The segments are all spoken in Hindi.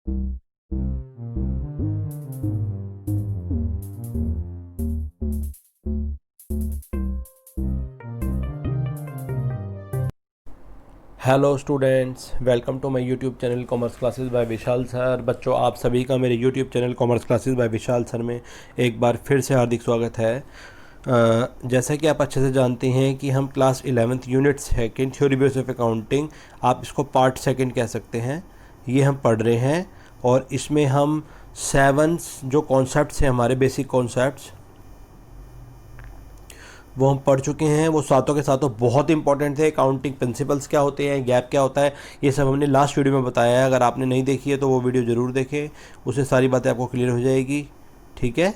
Hello students, welcome to my YouTube channel commerce classes by Vishal sir. बच्चों, आप सभी का मेरे YouTube channel commerce classes by Vishal sir में एक बार फिर से हार्दिक स्वागत है। जैसा कि आप अच्छे से जानते हैं कि हम class 11th unit second theory base of accounting, आप इसको पार्ट सेकंड कह सकते हैं, ये हम पढ़ रहे हैं। और इसमें हम 7 जो कॉन्सेप्ट्स हैं, हमारे बेसिक कॉन्सेप्ट्स, वो हम पढ़ चुके हैं। वो सातों के सातों बहुत इंपॉर्टेंट थे। अकाउंटिंग प्रिंसिपल्स क्या होते हैं, गैप क्या होता है, ये सब हमने लास्ट वीडियो में बताया है। अगर आपने नहीं देखी है तो वो वीडियो ज़रूर देखें, उससे सारी बातें आपको क्लियर हो जाएगी। ठीक है,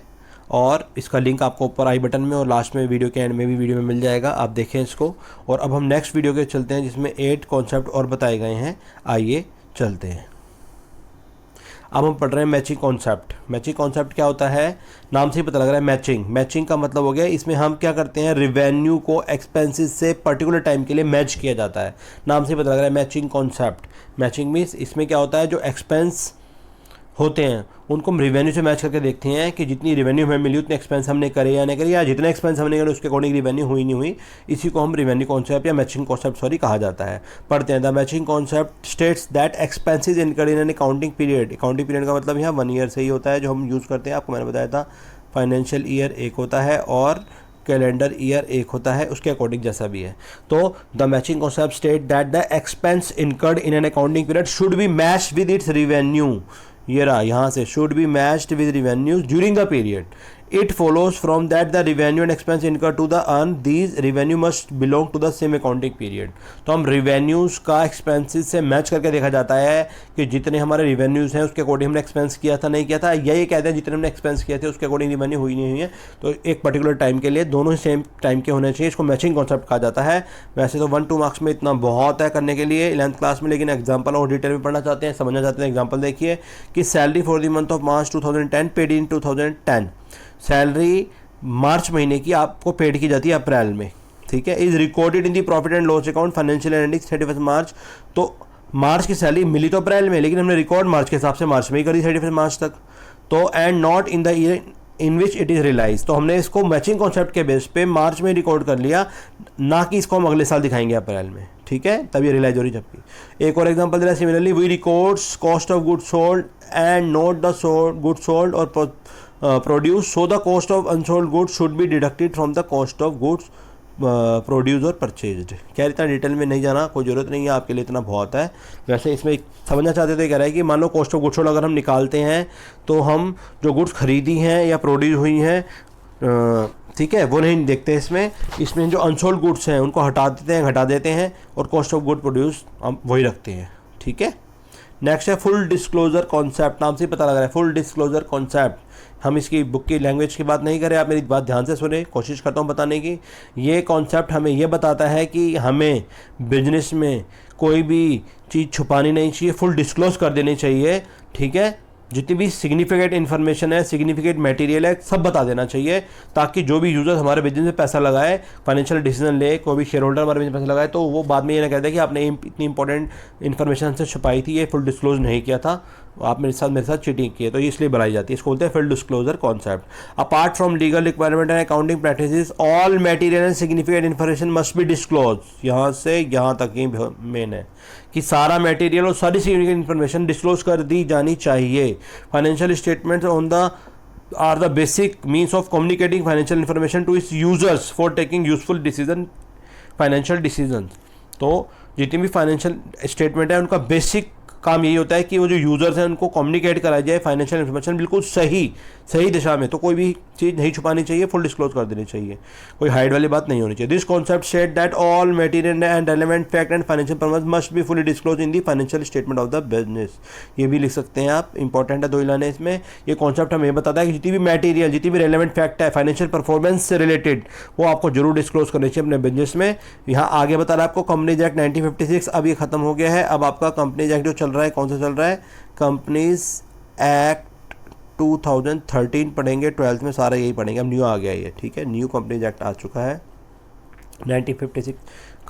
और इसका लिंक आपको ऊपर आई बटन में और लास्ट में वीडियो के एंड में भी वीडियो में मिल जाएगा, आप देखें इसको। और अब हम नेक्स्ट वीडियो के चलते हैं जिसमें 8 कॉन्सेप्ट और बताए गए हैं। आइए चलते हैं। अब हम पढ़ रहे हैं मैचिंग कॉन्सेप्ट। मैचिंग कॉन्सेप्ट क्या होता है, नाम से ही पता लग रहा है। मैचिंग, मैचिंग का मतलब हो गया, इसमें हम क्या करते हैं, रिवेन्यू को एक्सपेंसेस से पर्टिकुलर टाइम के लिए मैच किया जाता है। नाम से ही पता लग रहा है मैचिंग कॉन्सेप्ट। मैचिंग मीन्स इसमें क्या होता है, जो एक्सपेंस होते हैं उनको हम रिवेन्यू से मैच करके देखते हैं कि जितनी रिवेन्यू हमें मिली उतने एक्सपेंस हमने करे या नहीं करे, या जितने एक्सपेंस हमने करे उसके अकॉर्डिंग रिवेन्यू हुई नहीं हुई। इसी को हम रिवेन्यू कॉन्सेप्ट या मैचिंग कॉन्सेप्ट कहा जाता है। पढ़ते हैं। The matching concept states that expenses incurred in an accounting period. Accounting period का मतलब यहाँ 1 ईयर से ही होता है जो हम यूज़ करते हैं। आपको मैंने बताया था फाइनेंशियल ईयर एक होता है और कैलेंडर ईयर एक होता है, उसके अकॉर्डिंग जैसा भी है। तो the matching concept state that the expense incurred in an accounting period should be matched with its revenue. ये रहा, यहाँ से should be matched with revenues during the period. It follows from that the revenue and expense incur to the earn these revenues must belong to the same accounting period. तो हम रिवेन्यूज का एक्सपेंसेस से मैच करके देखा जाता है कि जितने हमारे रिवेन्यूज हैं उसके अकॉर्डिंग हमने एक्सपेंस किया था नहीं किया था, या ये कहते हैं जितने हमने एक्सपेंस किए थे उसके अकॉर्डिंग रिवेन्यू हुई नहीं हुई है। तो एक पर्टिकुलर टाइम के लिए दोनों ही सेम टाइम के होने चाहिए। इसको मैचिंग कॉन्सेप्ट कहा जाता है। वैसे तो 1-2 मार्क्स में इतना बहुत है करने के लिए 11th क्लास में, लेकिन एग्जाम्पल और डिटेल में पढ़ना चाहते हैं, समझना चाहते हैं। एग्जाम्पल देखिए कि salary for the month of March 2010 paid in 2010। Salary March महीने की आपको पेड की जाती है अप्रैल में। ठीक है, is recorded in the profit and loss account financial ending 31 मार्च। तो मार्च की सैलरी मिली तो अप्रैल में, लेकिन हमने रिकॉर्ड मार्च के हिसाब से मार्च में ही करी 31 मार्च तक। तो and not in the year in which it is realise. तो हमने इसको मैचिंग कॉन्सेप्ट के बेस पे मार्च में रिकॉर्ड कर लिया, ना कि इसको हम अगले साल दिखाएंगे अप्रैल में। ठीक है, तब ये रियलाइज हो रही जबकि। एक और एग्जांपल दे रहा है, similarly we records cost of good sold and note the good sold or produce, so the cost of unsold goods should be deducted from the cost of goods produce or purchased. क्या इतना डिटेल में नहीं जाना, कोई ज़रूरत नहीं है, आपके लिए इतना बहुत है। वैसे इसमें समझना चाहते तो ये कह रहा है कि मान low cost of goods sold अगर हम निकालते हैं तो हम जो गुड्स खरीदी हैं या प्रोड्यूस हुई हैं, ठीक है, वो नहीं देखते इसमें जो अनसोल्ड गुड्स हैं उनको हटा देते हैं और कॉस्ट ऑफ गुड प्रोड्यूस हम वही रखते हैं। ठीक है, नेक्स्ट है फुल डिस्क्लोजर कॉन्सेप्ट। नाम से पता लग रहा है फुल डिस्क्लोजर कॉन्सेप्ट। हम इसकी बुक की लैंग्वेज की बात नहीं करें, आप मेरी बात ध्यान से सुने, कोशिश करता हूँ बताने की। ये कॉन्सेप्ट हमें ये बताता है कि हमें बिजनेस में कोई भी चीज़ छुपानी नहीं चाहिए, फुल डिस्क्लोज कर देनी चाहिए। ठीक है, जितनी भी सिग्निफिकेंट इन्फॉर्मेशन है, सिग्निफिकेंट मटेरियल है, सब बता देना चाहिए, ताकि जो भी यूजर्स हमारे बिजनेस में पैसा लगाए, फाइनेंशियल डिसीजन ले, कोई भी शेयर होल्डर हमारे बिजनेस में पैसा लगाए, तो वो बाद में ये ना कहते हैं कि आपने इतनी इंपॉर्टेंट इन्फॉर्मेशन हमसे छुपाई थी, ये फुल डिस्क्लोज नहीं किया था, आप मेरे साथ चीटिंग की है। तो ये इसलिए बनाई जाती है, इसको बोलते हैं full disclosure concept. Apart from legal requirement and accounting practices, all material and significant information must be disclose. यहाँ से यहाँ तक ही मेन है कि सारा मटेरियल और सारी सिग्निफिकेंट इन्फॉर्मेशन डिस्क्लोज कर दी जानी चाहिए। Financial statements on the are the basic means of communicating financial information to its users for taking useful decision, financial decision. तो जितनी भी फाइनेंशियल स्टेटमेंट है उनका बेसिक काम यही होता है कि वो जो यूजर्स हैं उनको कम्युनिकेट कराई जाए फाइनेंशियल इन्फॉर्मेशन बिल्कुल सही दिशा में। तो कोई भी चीज़ नहीं छुपानी चाहिए, फुल डिस्क्लोज कर देनी चाहिए, कोई हाइड वाली बात नहीं होनी चाहिए। This concept set that all material and relevant fact and financial performance must be fully disclose in the financial statement of the business. ये भी लिख सकते हैं आप, इंपॉर्टेंट है, 2 लाइनें इसमें। ये कॉन्सेप्ट हमें बताता है कि जितनी भी मटेरियल, जितनी भी रेलेवेंट फैक्ट है फाइनेंशियल परफॉर्मेंस से रिलेटेड, वो आपको जरूर डिस्क्लोज करनी चाहिए अपने बिजनेस में। यहाँ आगे बता रहा है आपको कंपनीज एक्ट 1956, अब ये खत्म हो गया है। अब आपका कंपनीज एक्ट जो चल रहा है, कौन सा चल रहा है, कंपनीज एक्ट 2013 पढ़ेंगे, 12th में सारा यही पढ़ेंगे। अब न्यू आ गया ये, ठीक है, न्यू कंपनीज एक्ट आ चुका है 1956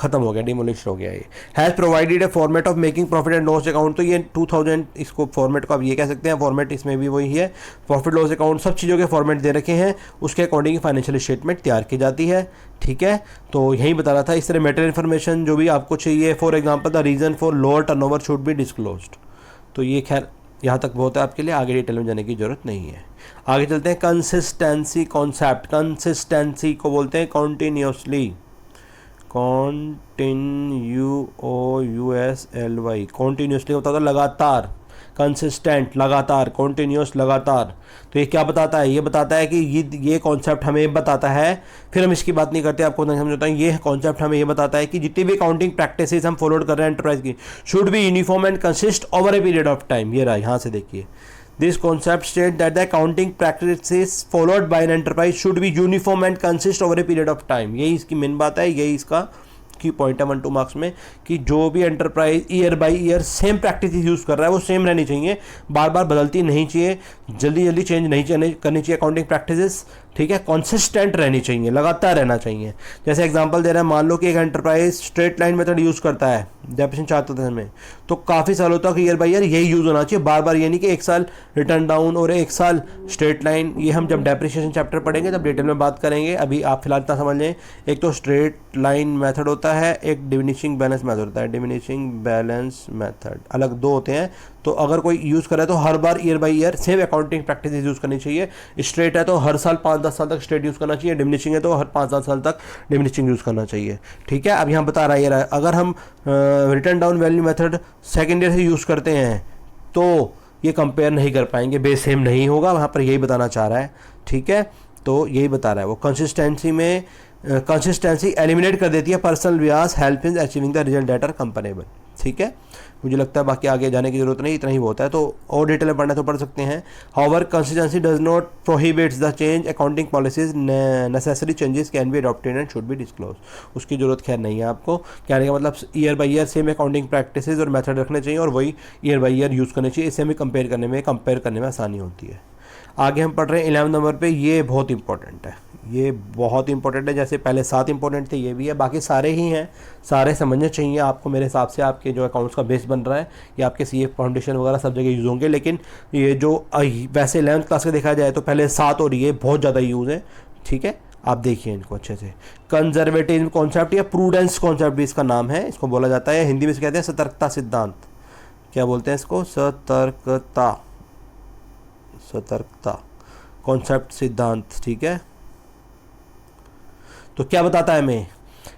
खत्म हो गया, डिमोलिश हो गया ये। Has provided A format of making profit and loss account, तो ये 2000 इसको फॉर्मेट को आप ये कह सकते हैं, फॉर्मेट इसमें भी वही है, प्रॉफिट लॉस अकाउंट सब चीज़ों के फॉर्मेट दे रखे हैं, उसके अकॉर्डिंग फाइनेंशियल स्टेटमेंट तैयार की जाती है। ठीक है, तो यही बता रहा था। इस तरह मेटेरियल इन्फॉर्मेशन जो भी आपको चाहिए, for example the reason for lower turnover should be disclosed, तो ये खैर यहाँ तक बहुत है आपके लिए, आगे डिटेल में जाने की ज़रूरत नहीं है। आगे चलते हैं। कंसिस्टेंसी कॉन्सेप्ट, कंसिस्टेंसी को बोलते हैं कॉन्टीन्यूसली, कॉन्टिन्यूसली, कॉन्टीन्यूसली होता था लगातार, कंसिस्टेंट लगातार, कॉन्टीन्यूस लगातार। तो ये क्या बताता है? ये बताता है कि ये कॉन्सेप्ट हमें बताता है, फिर हम इसकी बात नहीं करते, आपको नहीं समझाता हूँ, ये कॉन्सेप्ट हमें ये बताता है कि जितनी भी अकाउंटिंग प्रैक्टिसेस हम फॉलो कर रहे हैं एंटरप्राइज की, should be uniform and consist over a period of time. ये रहा, यहाँ से देखिए, this concept state that the accounting practices followed by an enterprise should be uniform and consist over a period of time. यही इसकी मेन बात है, यही इसका की पॉइंट है 1-2 मार्क्स में, कि जो भी enterprise year by year same practice use कर रहा है वो सेम रहनी चाहिए, बार बार बदलती नहीं चाहिए, जल्दी जल्दी चेंज नहीं करनी चाहिए अकाउंटिंग प्रैक्टिसेस। ठीक है, कॉन्सिस्टेंट रहनी चाहिए, लगातार रहना चाहिए। जैसे एग्जांपल दे रहा है, मान लो कि एक enterprise straight line method use करता है डेप्रिसिएशन चार्ट में, तो काफ़ी सालों तक ईयर बाय ईयर यही यूज़ होना चाहिए, बार बार ये नहीं कि एक साल रिटर्न डाउन और एक साल स्ट्रेट लाइन। ये हम जब डेप्रिसिएशन चैप्टर पढ़ेंगे तब डिटेल में बात करेंगे, अभी आप फिलहाल इतना समझ लें। एक तो स्ट्रेट लाइन मेथड होता है, एक डिमिनिशिंग बैलेंस मेथड होता है। डिमिनिशिंग बैलेंस मेथड अलग दो होते हैं, तो अगर कोई यूज़ करे तो हर बार year by year same accounting practice use करनी चाहिए। स्ट्रेट है तो हर साल 5-10 साल तक स्ट्रेट यूज़ करना चाहिए, डिमिनिशिंग है तो हर 5-7 साल तक डिमिनिशिंग यूज़ करना चाहिए। ठीक है, अब यहाँ बता रहा है, अगर हम return down value method second year से यूज़ करते हैं तो ये कंपेयर नहीं कर पाएंगे, बेस सेम नहीं होगा, वहाँ पर यही बताना चाह रहा है। ठीक है, तो यही बता रहा है वो। कंसिस्टेंसी में कंसिस्टेंसी एलिमिनेट कर देती है personal bias, help in achieving the result that are comparable. ठीक है, मुझे लगता है बाकी आगे जाने की जरूरत नहीं, इतना ही होता है, तो और डिटेल में पढ़ना तो पढ़ सकते हैं। However consistency does not prohibits the change accounting policies, necessary changes can be adopted and should be disclose. उसकी जरूरत खैर नहीं है आपको, कहने का मतलब year by year same accounting practices और मेथड रखने चाहिए और वही ईयर बाय ईयर यूज़ करने चाहिए, इससे हमें कंपेयर करने में आसानी होती है। आगे हम पढ़ रहे हैं 11 नंबर पे, ये बहुत इंपॉर्टेंट है, ये बहुत इंपॉर्टेंट है। जैसे पहले 7 इंपॉर्टेंट थे, ये भी है, बाकी सारे ही हैं, सारे समझने चाहिए आपको मेरे हिसाब से। आपके जो अकाउंट्स का बेस बन रहा है, ये आपके सीए फाउंडेशन वगैरह सब जगह यूज़ होंगे, लेकिन ये जो वैसे 11th क्लास का देखा जाए तो पहले 7 और ये बहुत ज़्यादा यूज़ है। ठीक है, आप देखिए इनको अच्छे से। कंजर्वेटिव कॉन्सेप्ट या प्रूडेंस कॉन्सेप्ट भी इसका नाम है, इसको बोला जाता है, हिंदी में से कहते हैं सतर्कता सिद्धांत। क्या बोलते हैं इसको? सतर्कता कॉन्सेप्ट सिद्धांत। ठीक है, तो क्या बताता है हमें?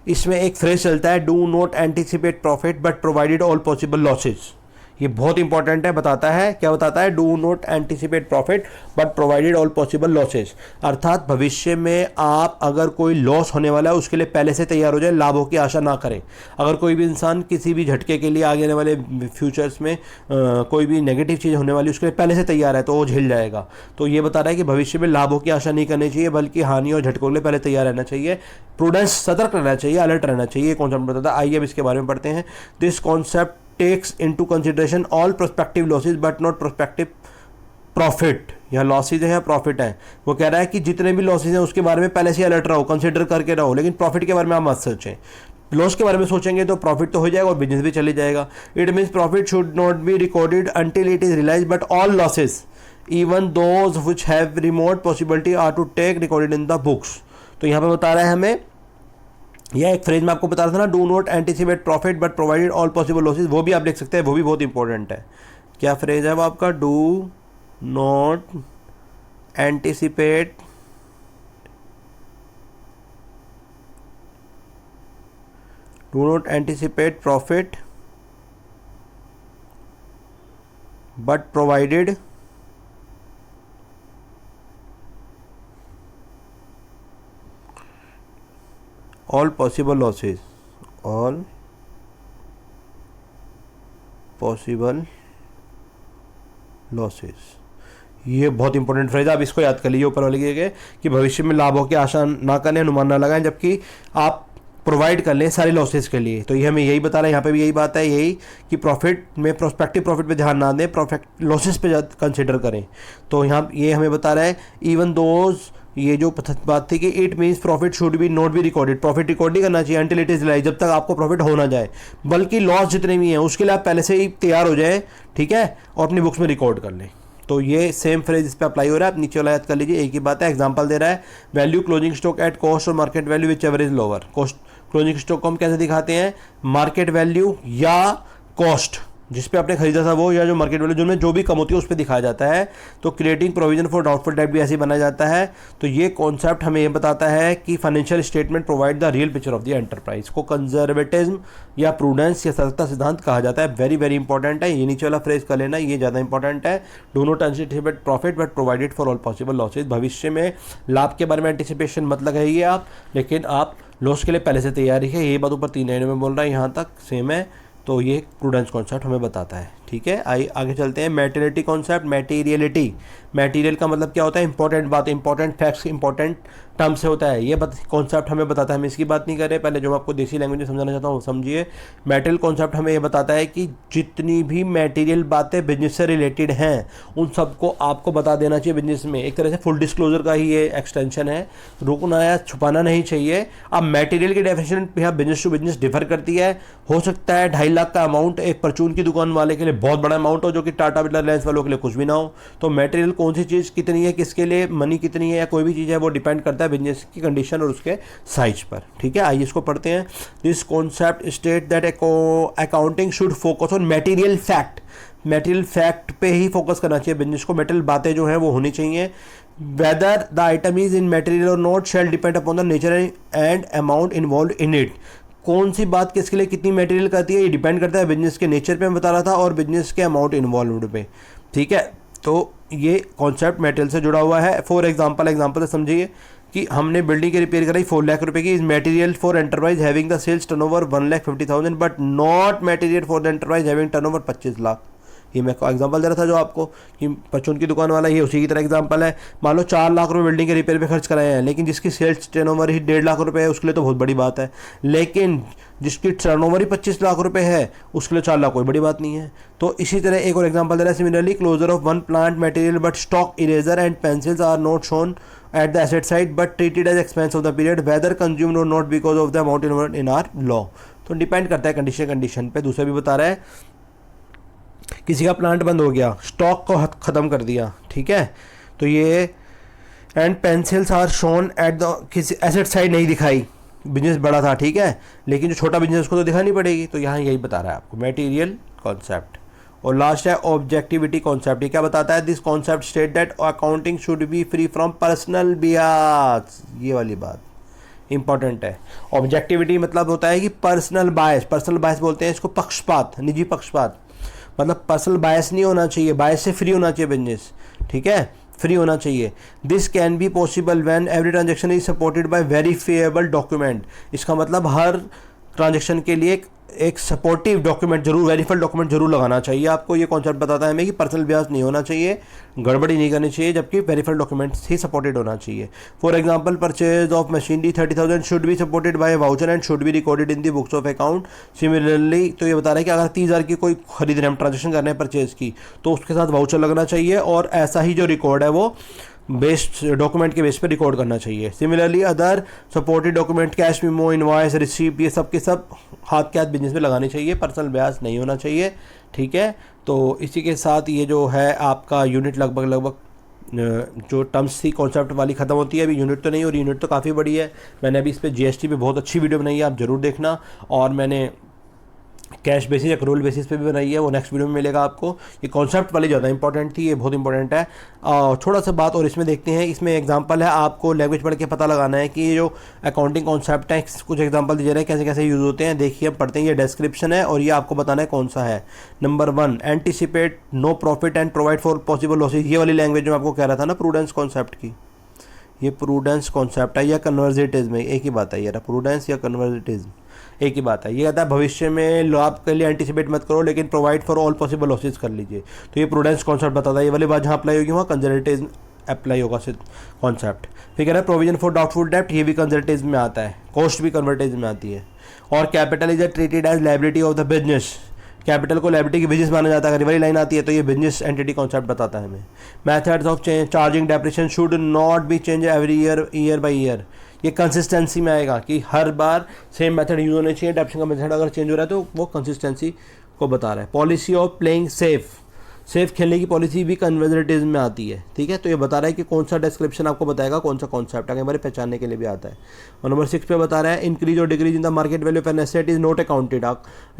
इसमें एक फ्रेज चलता है, do not anticipate profit but provided all possible losses. ये बहुत इंपॉर्टेंट है, बताता है, क्या बताता है? Do not anticipate profit but provided all possible losses, अर्थात भविष्य में आप अगर कोई लॉस होने वाला है उसके लिए पहले से तैयार हो जाए, लाभों की आशा ना करें। अगर कोई भी इंसान किसी भी झटके के लिए आगे आने वाले फ्यूचर्स में कोई भी नेगेटिव चीज़ होने वाली उसके लिए पहले से तैयार है तो वो झेल जाएगा। तो ये बता रहा है कि भविष्य में लाभों की आशा नहीं करनी चाहिए, बल्कि हानि और झटकों के लिए पहले तैयार रहना चाहिए, प्रूडेंस सतर्क रहना चाहिए, अलर्ट रहना चाहिए। कॉन्सेप्ट बताता है, आइए अब इसके बारे में पढ़ते हैं। This concept takes into consideration all prospective losses but not prospective profit। यहाँ लॉसेज है या प्रॉफिट है, वो कह रहा है कि जितने भी लॉसेज हैं उसके बारे में पहले से अलर्ट रहो, कंसिडर करके रहो, लेकिन प्रॉफिट के बारे में आप मत सोचें। लॉस के बारे में सोचेंगे तो प्रॉफिट तो हो जाएगा और बिजनेस भी चले जाएगा। It means profit should not be recorded until it is realised but all losses even those which have remote possibility are to take recorded in the books. तो यहाँ पे बता रहा है हमें, यह एक फ्रेज में आपको बता रहा था ना, do not anticipate profit but provided all possible losses, वो भी आप देख सकते हैं, वो भी बहुत इंपॉर्टेंट है। क्या फ्रेज है वो आपका? Do not anticipate profit but provided all possible losses, all possible losses। ये बहुत इंपॉर्टेंट फ्रेज, आप इसको याद कर लीजिए ऊपर वाले के, कि भविष्य में लाभों की आशा ना करें, अनुमान ना लगाएं, जबकि आप प्रोवाइड कर लें सारे लॉसेस के लिए। तो ये हमें यही बता रहा है, यहाँ पे भी यही बात है, यही कि प्रॉफिट में प्रोस्पेक्टिव प्रॉफिट पे ध्यान ना दें, लॉसेस पे कंसिडर करें। तो यहाँ ये हमें बता रहा है, इवन दोज ये जो बात थी कि it means profit should be not be recorded, profit record नहीं करना चाहिए अंटिल इट इज रियलाइज, जब तक आपको प्रॉफिट हो ना जाए, बल्कि लॉस जितने भी हैं उसके लिए आप पहले से ही तैयार हो जाए, ठीक है, और अपनी बुक्स में रिकॉर्ड कर लें। तो ये सेम फ्रेज इस पर अप्लाई हो रहा है, आप नीचे वाला याद कर लीजिए, एक ही बात है। एग्जांपल दे रहा है, value closing stock at cost और market value which ever is lower. Cost closing stock को हम कैसे दिखाते हैं, मार्केट वैल्यू या कॉस्ट जिस पे आपने खरीदा था वो, या जो मार्केट वैल्यू जिनमें जो भी कम होती है उस पर दिखाया जाता है। तो creating provision for doubtful debt भी ऐसे ही बनाया जाता है। तो ये कॉन्सेप्ट हमें ये बताता है कि financial statement provide the real picture of the enterprise, को कंजर्वेटिज्म या प्रूडेंस या सतर्कता सिद्धांत कहा जाता है। वेरी वेरी इंपॉर्टेंट है, ये नीचे वाला फ्रेज कर लेना, ये ज़्यादा इंपॉर्टेंट है। Do not anticipate profit but provided for all possible losses, भविष्य में लाभ के बारे में एंटिसिपेशन मत लगाइए आप, लेकिन आप लॉस के लिए पहले से तैयारी है। ये बात ऊपर 3 लाइनों में बोल रहा है, यहाँ तक सेम है। तो ये प्रूडेंस कॉन्सेप्ट हमें बताता है, ठीक है। आगे चलते हैं, मैटेरियलिटी कॉन्सेप्ट। मैटेरियलिटी, मैटेरियल का मतलब क्या होता है, इंपॉर्टेंट बात, इंपॉर्टेंट फैक्ट्स, इंपॉर्टेंट टर्म से होता है। ये कॉन्सेप्ट हमें बताता है, हम इसकी बात नहीं कर रहे, पहले जो मैं आपको देसी लैंग्वेज में समझाना चाहता हूँ समझिए। मैटेरियल कॉन्सेप्ट हमें ये बताता है कि जितनी भी मैटेरियल बातें बिजनेस से रिलेटेड हैं उन सबको आपको बता देना चाहिए बिजनेस में। एक तरह से फुल डिस्क्लोजर का ही ये एक्सटेंशन है, रुकना या छुपाना नहीं चाहिए। अब मैटेरियल की डेफिनेशन यहाँ बिजनेस टू बिजनेस डिफर करती है। हो सकता है 2.5 लाख का अमाउंट एक परचून की दुकान वाले के लिए बहुत बड़ा अमाउंट हो, जो कि टाटा बिरला रिलायंस वालों के लिए कुछ भी ना हो। तो मैटेरियल कौन सी चीज़ कितनी है, किसके लिए मनी कितनी है, या कोई भी चीज़ है, वो डिपेंड करता है बिजनेस की कंडीशन और उसके साइज पर, ठीक है। आइए इसको पढ़ते हैं। This concept state that accounting should focus on material fact, material fact पे ही फोकस करना चाहिए बिजनेस को। मैटेरियल बातें जो हैं वो होनी चाहिए। Whether the item is in material or not shall depend upon the nature and amount involve in it. कौन सी बात किसके लिए कितनी मटेरियल करती है ये डिपेंड करता है बिजनेस के नेचर पे, मैं बता रहा था, और बिजनेस के अमाउंट इन्वॉल्व पे, ठीक है। तो ये कॉन्सेप्ट मटेरियल से जुड़ा हुआ है। फॉर एग्जांपल से समझिए कि हमने बिल्डिंग की रिपेयर कराई 4 लाख रुपए की, is material for enterprise having the sales turnover 1,50,000 but not material for the enterprise having turnover 25 lakh. ये मैं एग्जांपल दे रहा था जो आपको कि परचून की दुकान वाला, ये उसी की तरह एग्जांपल है। मान लो 4 लाख रुपए बिल्डिंग के रिपेयर पे खर्च कराए हैं, लेकिन जिसकी सेल्स टर्नओवर ही 1.5 लाख रुपए है उसके लिए तो बहुत बड़ी बात है, लेकिन जिसकी टर्नओवर ही 25 लाख रुपए है उसके लिए 4 लाख कोई बड़ी बात नहीं है। तो इसी तरह एक और एग्जांपल दे रहा है, similarly closure of one plant material but stock eraser and pencils are not shown at the asset side but treated as expense of the period whether consumed or not because of the amount involved in our law. तो डिपेंड करता है कंडीशन पे। दूसरा भी बता रहा है, किसी का प्लांट बंद हो गया, स्टॉक को ख़त्म कर दिया, ठीक है, तो ये and pencils are shown at the किसी एसेट साइड नहीं दिखाई, बिजनेस बड़ा था, ठीक है, लेकिन जो छोटा बिजनेस उसको तो दिखानी पड़ेगी। तो यहाँ यही बता रहा है आपको मटेरियल कॉन्सेप्ट। और लास्ट है ऑब्जेक्टिविटी कॉन्सेप्ट। ये क्या बताता है, this concept state that accounting should be free from personal Beas. ये वाली बात इंपॉर्टेंट है। ऑब्जेक्टिविटी मतलब होता है कि पर्सनल बायस बोलते हैं इसको, पक्षपात, निजी पक्षपात, मतलब पर्सनल बायस नहीं होना चाहिए, बायस से फ्री होना चाहिए बिजनेस, ठीक है, फ्री होना चाहिए। This can be possible when every transaction is supported by verifiable document. इसका मतलब हर ट्रांजेक्शन के लिए एक सपोर्टिव डॉक्यूमेंट जरूर, वेरीफाइड डॉक्यूमेंट जरूर लगाना चाहिए आपको। ये कॉन्सेप्ट बताता है हमें कि पर्सनल ब्याज नहीं होना चाहिए, गड़बड़ी नहीं करनी चाहिए, जबकि वेरीफाइड डॉक्यूमेंट्स ही सपोर्टेड होना चाहिए। For example, purchase of machinery 30,000 should be supported by voucher and should be recorded in the books of account. Similarly, तो ये बता रहा है कि अगर 30,000 की कोई खरीद रहे हैं, हम ट्रांजेक्शन कर रहे हैं परचेज की, तो उसके साथ वाउचर लगना चाहिए और ऐसा ही जो रिकॉर्ड है वो बेस्ड डॉक्यूमेंट के बेस पे रिकॉर्ड करना चाहिए। Similarly other supported document, cash memo, invoice, receipt, ये सब के सब हाथ के हाथ बिजनेस में लगाने चाहिए, पर्सनल ब्याज नहीं होना चाहिए, ठीक है। तो इसी के साथ ये जो है आपका यूनिट लगभग जो टर्म्स थी कॉन्सेप्ट वाली ख़त्म होती है। अभी यूनिट तो नहीं, और यूनिट तो काफ़ी बड़ी है। मैंने अभी इस पर जीएसटी पे बहुत अच्छी वीडियो बनाई है, आप ज़रूर देखना। और मैंने कैश बेसिस या क्रोल बेसिस पे भी बनाई है, वो नेक्स्ट वीडियो में मिलेगा आपको। ये कॉन्सेप्ट वाली ज़्यादा इंपॉर्टेंट थी, ये बहुत इंपॉर्टेंट है। थोड़ा सा बात और इसमें देखते हैं। इसमें एग्जांपल है, आपको लैंग्वेज पढ़ के पता लगाना है कि ये जो अकाउंटिंग कॉन्सेप्ट है, कुछ एग्जांपल दिए रहे हैं कैसे कैसे यूज़ होते हैं। देखिए हम पढ़ते हैं, ये डिस्क्रिप्शन है और ये आपको बताना है कौन सा है। Number 1, anticipate no profit and provide for possible losses. ये वाली लैंग्वेज जो आपको कह रहा था ना प्रूडेंस कॉन्सेप्ट की, ये प्रूडेंस कॉन्सेप्ट है या कन्वर्जेटिज्म है, एक ही बात है। ये प्रूडेंस या कन्वर्जेटिज्म एक ही बात है। ये कहता है भविष्य में लाभ के लिए एंटिसिपेट मत करो, लेकिन provide for all possible losses कर लीजिए। तो ये प्रूडेंस कॉन्सेप्ट बताता है। ये वाली बात जहाँ अप्लाई होगी वहाँ कंजर्वेटिज्म अप्लाई होगा कॉन्सेप्ट। फिर कह रहा है प्रोविजन फॉर डाउटफुल डेप्ट, ये भी कंजर्वेटिज्म में आता है। कॉस्ट भी कन्वर्टिज्म में आती है। और capital is treated as liability of the business. Capital को लायबिलिटी की बिजनेस माना जाता है। अगर ये वाली लाइन आती है तो ये बिजनेस एंटिटी कॉन्सेप्ट बताता है हमें। Methods of charging depreciation should not B change every year by year. ये कंसिस्टेंसी में आएगा कि हर बार सेम मेथड यूज होने चाहिए। डेप्रिसिएशन का मेथड अगर चेंज हो रहा है तो वो कंसिस्टेंसी को बता रहा है। पॉलिसी ऑफ प्लेइंग सेफ खेलने की पॉलिसी भी कन्वर्जेटिज्म में आती है, ठीक है। तो ये बता रहा है कि कौन सा डिस्क्रिप्शन आपको बताएगा कौन सा कॉन्सेप्ट आगे हमारे पहचानने के लिए भी आता है। और नंबर 6 पे बता रहा है इंक्रीज और decrease in the market value of an asset is not accounted.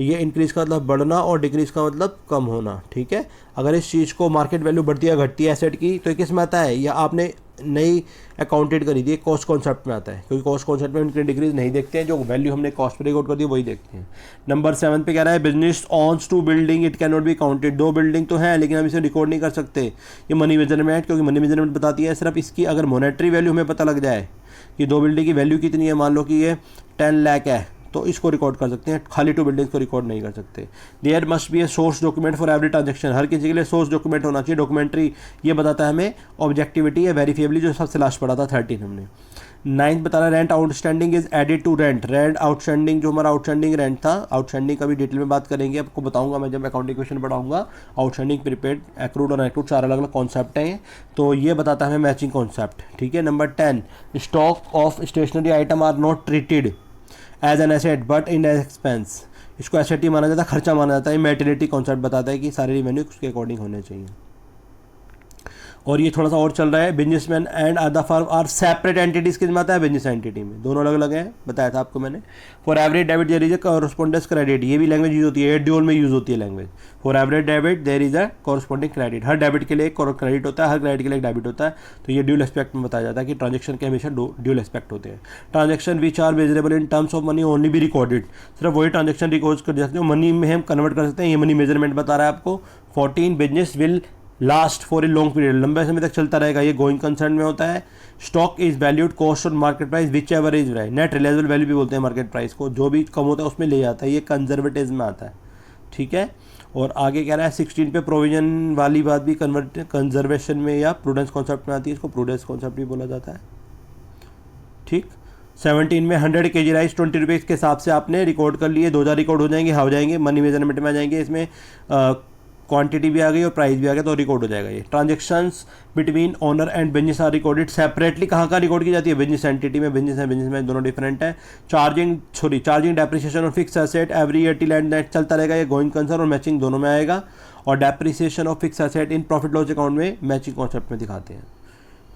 ये इंक्रीज का मतलब बढ़ना और डिक्रीज का मतलब कम होना, ठीक है। अगर इस चीज़ को मार्केट वैल्यू बढ़ती है घटती है एसेट की तो ये किस में आता है, या आपने नई अकाउंटेड करी थी, कॉस्ट कॉन्सेप्ट में आता है, क्योंकि कॉस्ट कॉन्सेप्ट में उनकी डिक्रीज नहीं देखते हैं, जो वैल्यू हमने कॉस्ट पे रिकॉर्ड कर दी वही देखते हैं। नंबर 7 पे कह रहा है business owns two building it can not be counted. 2 building तो है लेकिन हम इसे रिकॉर्ड नहीं कर सकते। ये मनी मेजरमेंट, क्योंकि मनी मेजरमेंट बताती है सिर्फ इसकी अगर मॉनेटरी वैल्यू हमें पता लग जाए कि 2 बिल्डिंग की वैल्यू कितनी है, मान लो कि ये 10 लाख है तो इसको रिकॉर्ड कर सकते हैं, खाली 2 बिल्डिंग्स को रिकॉर्ड नहीं कर सकते। There must be a source document for every transaction. हर किसी के लिए सोर्स डॉक्यूमेंट होना चाहिए। डॉक्यूमेंट्री ये बताता है हमें ऑब्जेक्टिविटी या वेरीफिएबली, जो सबसे लास्ट पढ़ा था 13 हमने। 9 बता रहा है rent outstanding is added to rent. Rent outstanding, जो हमारा आउटस्टैंडिंग रेंट था, आउटस्टैंडिंग का भी डिटेल में बात करेंगे, आपको बताऊंगा मैं जब अकाउंटिंग क्वेश्चन पढ़ाऊंगा। आउटस्टैंडिंग, प्रीपेड, एक्रूड और अनएक्रूड 4 अलग अलग कॉन्सेप्ट हैं, तो ये बताता है हमें मैचिंग कॉन्सेप्ट, ठीक है। Number 10 stock of stationery item are not treated as an asset but in expense. इसको एसेट ही माना जाता है, खर्चा माना जाता है। मैटेरियलिटी कॉन्सेप्ट बताता है कि सारे रिवेन्यू उसके अकॉर्डिंग होने चाहिए। और ये थोड़ा सा और चल रहा है, businessman and other firm are separate entities किस में आता है, बिजनेस एंटिटी में, दोनों अलग अलग हैं, बताया था आपको मैंने। For average debit there is a correspondence credit. ये भी लैंग्वेज यूज होती है, ड्यूल में यूज होती है language. For average debit there is a corresponding credit. हर डेबिट के लिए एक क्रेडिट होता है, हर क्रेडिट के लिए एक डेबिट होता है। तो ये ड्यूल एस्पेक्ट में बताया जाता है कि ट्रांजेक्शन के हमेशा ड्यूल एस्पेक्ट होते हैं। Transaction which are measurable in terms of money only be recorded. सिर्फ वही ट्रांजेक्शन रिकॉर्ड कर सकते हैं मनी में हम कन्वर्ट कर सकते हैं। ये मनी मेजरमेंट बता रहा है आपको। 14 business will last for a long period. लंबे समय तक चलता रहेगा, ये गोइंग कंसर्न में होता है। स्टॉक इज वैल्यूड कॉस्ट और market price which ever is right. Net realisable value भी बोलते हैं मार्केट प्राइस को, जो भी कम होता है उसमें ले जाता है, ये कंजर्वेटिज्म में आता है, ठीक है। और आगे कह रहा है 16 पे प्रोविजन वाली बात भी कंजर्वेशन में या प्रूडेंस कॉन्सेप्ट में आती है, इसको प्रूडेंस कॉन्सेप्ट भी बोला जाता है, ठीक। 17 में 100 kg राइस 20 रुपीज़ के हिसाब से आपने रिकॉर्ड कर लिए, 2000 रिकॉर्ड हो जाएंगे, हो जाएंगे, मनी मेजरमेंट में आ जाएंगे। इसमें क्वांटिटी भी आ गई और प्राइस भी आ गया तो रिकॉर्ड हो जाएगा ये। Transactions between owner and business are recorded separately. कहाँ रिकॉर्ड की जाती है, बिजनेस एंटिटी में। बिजनेस है बिजनेस में दोनों डिफरेंट है। चार्जिंग डेप्रिसिएशन और fix asset every year till end net चलता रहेगा, ये गोइंग कंसर्न और मैचिंग दोनों में आएगा। और depreciation of fix asset in profit loss account में मैचिंग कॉन्सेप्ट में दिखाते हैं,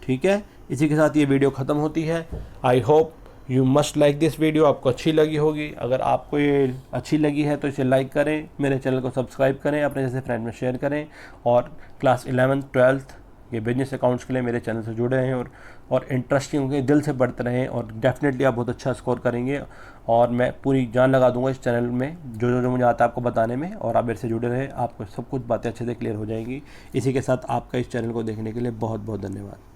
ठीक है। इसी के साथ ये वीडियो ख़त्म होती है। I hope you must like this video. आपको अच्छी लगी होगी। अगर आपको ये अच्छी लगी है तो इसे लाइक करें, मेरे चैनल को सब्सक्राइब करें, अपने जैसे फ्रेंड में शेयर करें। और क्लास 11th 12th ये बिजनेस अकाउंट्स के लिए मेरे चैनल से जुड़े रहें और इंटरेस्टिंग होंगे, दिल से पढ़ते रहें और डेफिनेटली आप बहुत अच्छा स्कोर करेंगे। और मैं पूरी जान लगा दूंगा इस चैनल में जो मुझे आता है आपको बताने में। और आप मेरे से जुड़े रहें, आपको सब कुछ बातें अच्छे से क्लियर हो जाएंगी। इसी के साथ आपका इस चैनल को देखने के लिए बहुत बहुत धन्यवाद।